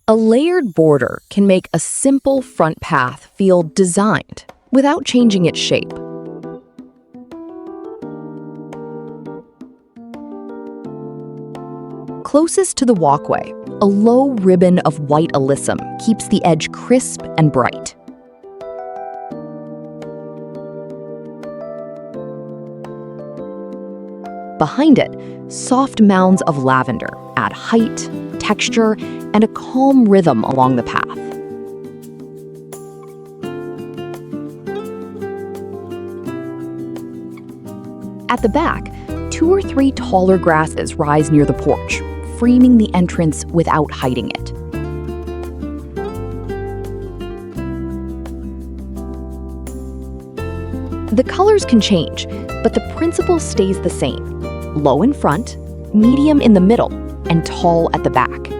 A layered border can make a simple front path feel designed without changing its shape. Closest to the walkway, a low ribbon of white alyssum keeps the edge crisp and bright. Behind it, soft mounds of lavender add height, texture, and a calm rhythm along the path. At the back, 2 or 3 taller grasses rise near the porch, framing the entrance without hiding it. The colors can change, but the principle stays the same: low in front, medium in the middle, and tall at the back.